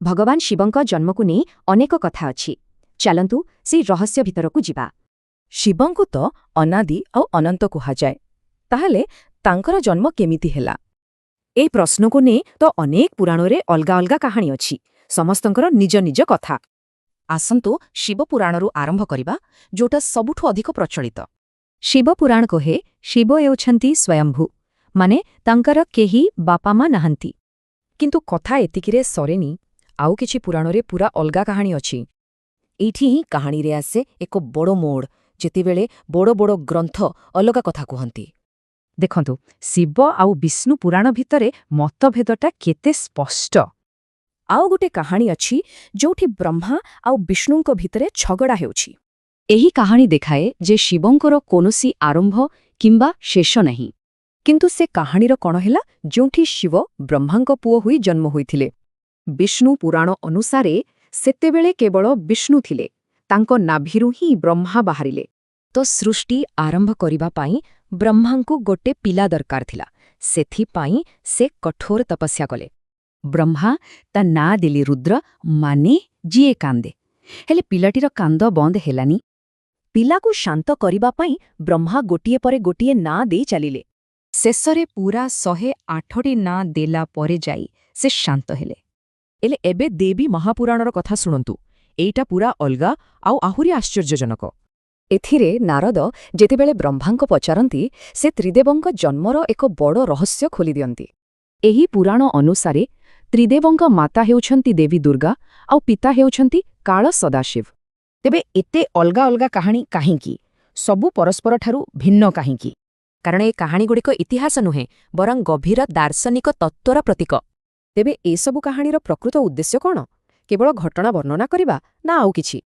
ଭଗବାନ ଶିବଙ୍କ ଜନ୍ମକୁ ନେଇ ଅନେକ କଥା ଅଛି। ଚାଲନ୍ତୁ ସେଇ ରହସ୍ୟ ଭିତରକୁ ଯିବା। ଶିବଙ୍କୁ ତ ଅନାଦି ଆଉ ଅନନ୍ତ କୁହାଯାଏ। ତାହେଲେ ତାଙ୍କର ଜନ୍ମ କେମିତି ହେଲା? ଏ ପ୍ରଶ୍ନକୁ ନେଇ ତ ଅନେକ ପୁରାଣରେ ଅଲଗା ଅଲଗା କାହାଣୀ ଅଛି, ସମସ୍ତଙ୍କର ନିଜ ନିଜ କଥା। ଆସନ୍ତୁ ଶିବପୁରାଣରୁ ଆରମ୍ଭ କରିବା, ଯୋଉଟା ସବୁଠୁ ଅଧିକ ପ୍ରଚଳିତ। ଶିବପୁରାଣ କହେ ଶିବ ହେଉଛନ୍ତି ସ୍ୱୟମ୍ଭୁ, ମାନେ ତାଙ୍କର କେହି ବାପା ମା ନାହାନ୍ତି। କିନ୍ତୁ କଥା ଏତିକିରେ ସରେନି, ଆଉ କିଛି ପୁରାଣରେ ପୁରା ଅଲଗା କାହାଣୀ ଅଛି। ଏଇଠି ହିଁ କାହାଣୀରେ ଆସେ ଏକ ବଡ଼ ମୋଡ଼, ଯେତେବେଳେ ବଡ଼ ବଡ଼ ଗ୍ରନ୍ଥ ଅଲଗା କଥା କୁହନ୍ତି। ଦେଖନ୍ତୁ, ଶିବ ଆଉ ବିଷ୍ଣୁ ପୁରାଣ ଭିତରେ ମତଭେଦଟା କେତେ ସ୍ପଷ୍ଟ। ଆଉ ଗୋଟେ କାହାଣୀ ଅଛି ଯୋଉଠି ବ୍ରହ୍ମା ଆଉ ବିଷ୍ଣୁଙ୍କ ଭିତରେ ଝଗଡ଼ା ହେଉଛି। ଏହି କାହାଣୀ ଦେଖାଏ ଯେ ଶିବଙ୍କର କୌଣସି ଆରମ୍ଭ କିମ୍ବା ଶେଷ ନାହିଁ। କିନ୍ତୁ ସେ କାହାଣୀର କଣ ହେଲା ଯେଉଁଠି ଶିବ ବ୍ରହ୍ମାଙ୍କ ପୁଅ ହୋଇ ଜନ୍ମ ହୋଇଥିଲେ? ବିଷ୍ଣୁ ପୁରାଣ ଅନୁସାରେ ସେତେବେଳେ କେବଳ ବିଷ୍ଣୁ ଥିଲେ, ତାଙ୍କ ନାଭିରୁ ହିଁ ବ୍ରହ୍ମା ବାହାରିଲେ। ତ ସୃଷ୍ଟି ଆରମ୍ଭ କରିବା ପାଇଁ ବ୍ରହ୍ମାଙ୍କୁ ଗୋଟେ ପିଲା ଦରକାର ଥିଲା। ସେଥିପାଇଁ ସେ କଠୋର ତପସ୍ୟା କଲେ। ବ୍ରହ୍ମା ତା ନାଁ ଦେଲେ ରୁଦ୍ର, ମାନେ ଯିଏ କାନ୍ଦେ। ହେଲେ ପିଲାଟିର କାନ୍ଦ ବନ୍ଦ ହେଲାନି। ପିଲାକୁ ଶାନ୍ତ କରିବା ପାଇଁ ବ୍ରହ୍ମା ଗୋଟିଏ ପରେ ଗୋଟିଏ ନାଁ ଦେଇ ଚାଲିଲେ। ଶେଷରେ ପୁରା 108ଟି ନାଁ ଦେଲା ପରେ ଯାଇ ସେ ଶାନ୍ତ ହେଲେ। ହେଲେ ଏବେ ଦେବୀ ମହାପୁରାଣର କଥା ଶୁଣନ୍ତୁ। ଏଇଟା ପୁରା ଅଲଗା ଆଉ ଆହୁରି ଆଶ୍ଚର୍ଯ୍ୟଜନକ। ଏଥିରେ ନାରଦ ଯେତେବେଳେ ବ୍ରହ୍ମାଙ୍କୁ ପଚାରନ୍ତି, ସେ ତ୍ରିଦେବଙ୍କ ଜନ୍ମର ଏକ ବଡ଼ ରହସ୍ୟ ଖୋଲିଦିଅନ୍ତି। ଏହି ପୁରାଣ ଅନୁସାରେ ତ୍ରିଦେବଙ୍କ ମାତା ହେଉଛନ୍ତି ଦେବୀ ଦୁର୍ଗା ଆଉ ପିତା ହେଉଛନ୍ତି କାଳ ସଦାଶିବ। ତେବେ ଏତେ ଅଲଗା ଅଲଗା କାହାଣୀ କାହିଁକି? ସବୁ ପରସ୍ପରଠାରୁ ଭିନ୍ନ କାହିଁକି? କାରଣ ଏ କାହାଣୀଗୁଡ଼ିକ ଇତିହାସ ନୁହେଁ, ବରଂ ଗଭୀର ଦାର୍ଶନିକ ତତ୍ତ୍ୱର ପ୍ରତୀକ। ତେବେ ଏସବୁ କାହାଣୀର ପ୍ରକୃତ ଉଦ୍ଦେଶ୍ୟ କଣ? କେବଳ ଘଟଣା ବର୍ଣ୍ଣନା କରିବା ନା ଆଉ କିଛି?